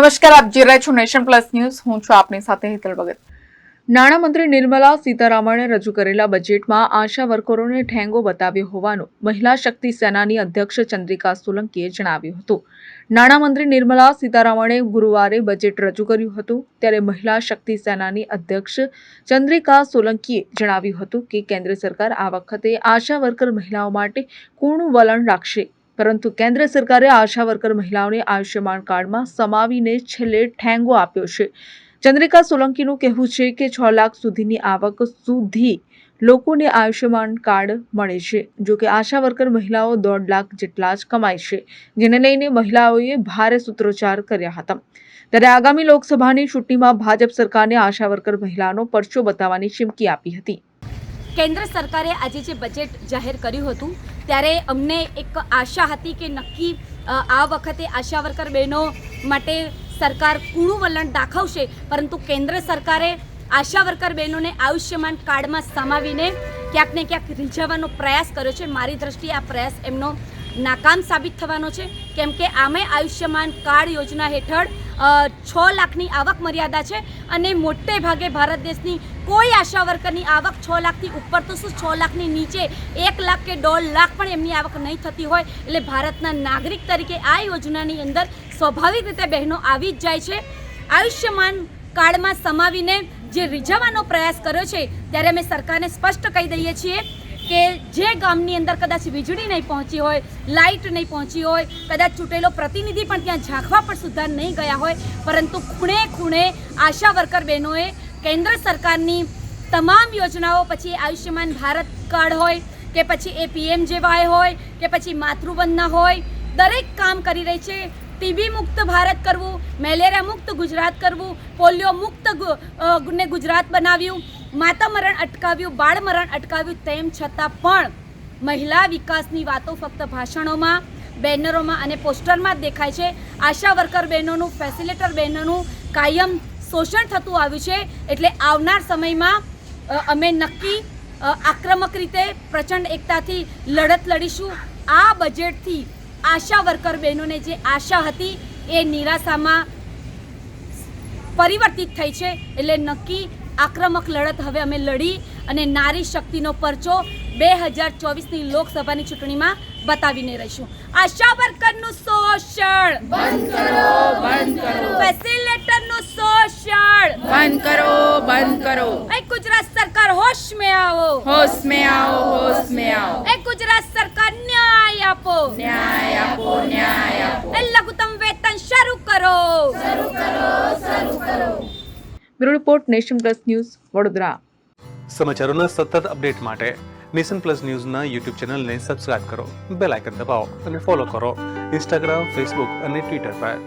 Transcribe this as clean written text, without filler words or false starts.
નમસ્કાર, આપ જોઈ રહ્યા છો નેશન પ્લસ ન્યૂઝ. હું છું આપની સાથે હેતલ ભગત. નાણામંત્રી નિર્મલા સીતારામણે રજૂ કરેલા બજેટમાં આશા વર્કરોને ઠેંગો બતાવ્યો હોવાનું મહિલા શક્તિ સેનાની અધ્યક્ષ ચંદ્રિકા સોલંકીએ જણાવ્યું હતું. નાણામંત્રી નિર્મલા સીતારામણે ગુરુવારે બજેટ રજૂ કર્યું હતું ત્યારે મહિલા શક્તિ સેનાની અધ્યક્ષ ચંદ્રિકા સોલંકીએ જણાવ્યું હતું કે કેન્દ્ર સરકાર આ વખતે આશા વર્કર મહિલાઓ માટે કૂણું વલણ રાખશે, પરંતુ કેન્દ્ર સરકારે આશા વર્કર મહિલાઓને આયુષ્યમાન કાર્ડમાં સમાવીને છેલ્લે ઠેંગો આપ્યો છે. ચંદ્રિકા સોલંકીનું કહેવું છે કે 6 લાખ સુધીની આવક સુધી લોકોને આયુષ્યમાન કાર્ડ મળે છે. જો કે આશા વર્કર મહિલાઓ 1.5 લાખ જેટલા જ કમાય છે, જેને લઈને મહિલાઓએ ભારે સૂત્રોચ્ચાર કર્યા હતા. ત્યારે આગામી લોકસભાની ચૂંટણીમાં ભાજપ સરકારને આશા વર્કર મહિલાનો પરચો બતાવવાની ચીમકી આપી હતી. કેન્દ્ર સરકારે આજે જે બજેટ જાહેર કર્યું હતું ત્યારે અમને એક આશા હતી કે નક્કી આ વખતે આશા વર્કર બહેનો માટે સરકાર કૂણું વલણ દાખવશે, પરંતુ કેન્દ્ર સરકારે આશા વર્કર બહેનોને આયુષ્યમાન કાર્ડમાં સમાવીને ક્યાંક ને ક્યાંક રીઝવવાનો પ્રયાસ કર્યો છે. મારી દ્રષ્ટિએ આ પ્રયાસ એમનો નાકામ સાબિત થવાનો છે, કેમ કે આમે આયુષ્યમાન કાર્ડ યોજના હેઠળ 6 લાખની આવક મર્યાદા છે અને મોટે ભાગે ભારત દેશની કોઈ આશા વર્કરની આવક 6 લાખથી ઉપર તો શું 6 લાખની નીચે 1 લાખ કે 1.5 લાખ પણ એમની આવક નહીં થતી હોય. એટલે ભારતના નાગરિક તરીકે આ યોજનાની અંદર સ્વાભાવિક રીતે બહેનો આવી જ જાય છે. આયુષ્યમાન કાર્ડમાં સમાવીને જે રીઝવવાનો પ્રયાસ કર્યો છે ત્યારે અમે સરકારને સ્પષ્ટ કહી દઈએ છીએ કે જે ગામની અંદર કદાચ વીજળી નહીં પહોંચી હોય, લાઇટ નહીં પહોંચી હોય, કદાચ ચૂંટેલો પ્રતિનિધિ પણ ત્યાં ઝાંખવા પણ સુધા નહીં ગયા હોય, પરંતુ ખૂણે ખૂણે આશા વર્કર બહેનોએ કેન્દ્ર સરકારની તમામ યોજનાઓ, પછી આયુષ્યમાન ભારત કાર્ડ હોય કે પછી એ PMJY હોય કે પછી માતૃવંદના હોય, દરેક કામ કરી રહી છે. ટીબી મુક્ત ભારત કરવું, મેલેરિયા મુક્ત ગુજરાત કરવું, પોલિયો મુક્ત ને ગુજરાત બનાવ્યું, માતા મરણ અટકાવ્યું, બાળ મરણ અટકાવ્યું. તેમ છતાં પણ મહિલા વિકાસની વાતો ફક્ત ભાષણોમાં, બેનરોમાં અને પોસ્ટરમાં જ દેખાય છે. આશા વર્કર બહેનોનું, ફેસિલિટર બહેનોનું કાયમ શોષણ થતું આવ્યું છે. એટલે આવનાર સમયમાં અમે નક્કી આક્રમક રીતે પ્રચંડ એકતાથી લડત લડીશું. આ બજેટથી આશા વર્કર બહેનોને જે આશા હતી એ નિરાશામાં પરિવર્તિત થઈ છે. એટલે નક્કી આક્રમક લડત હવે અમે લડી અને નારી શક્તિનો પરચો 2024ની લોકસભાની ચૂંટણીમાં બતાવીને રહીશું. આશા વર્કરનું શોષણ બંધ કરો, બંધ કરો. ફેસિલિટરનું શોષણ બંધ કરો, બંધ કરો. એ ગુજરાત સરકાર હોશ में आओ, होश में आओ, होश में आओ. એ ગુજરાત સરકાર ન્યાય આપો, न्याय आपो, न्याय आपो. એ લઘુત્તમ વેતન શરૂ કરો, શરૂ કરો, શરૂ કરો. Bureau report, nation plus news, Vadodara. સમાચારોના સતત અપડેટ માટે નેશન પ્લસ ન્યૂઝના યુટ્યુબ ચેનલને સબસ્ક્રાઇબ કરો, બેલ આઇકન દબાવો અને ફોલો કરો ઇન્સ્ટાગ્રામ, ફેસબુક અને ટ્વિટર પર.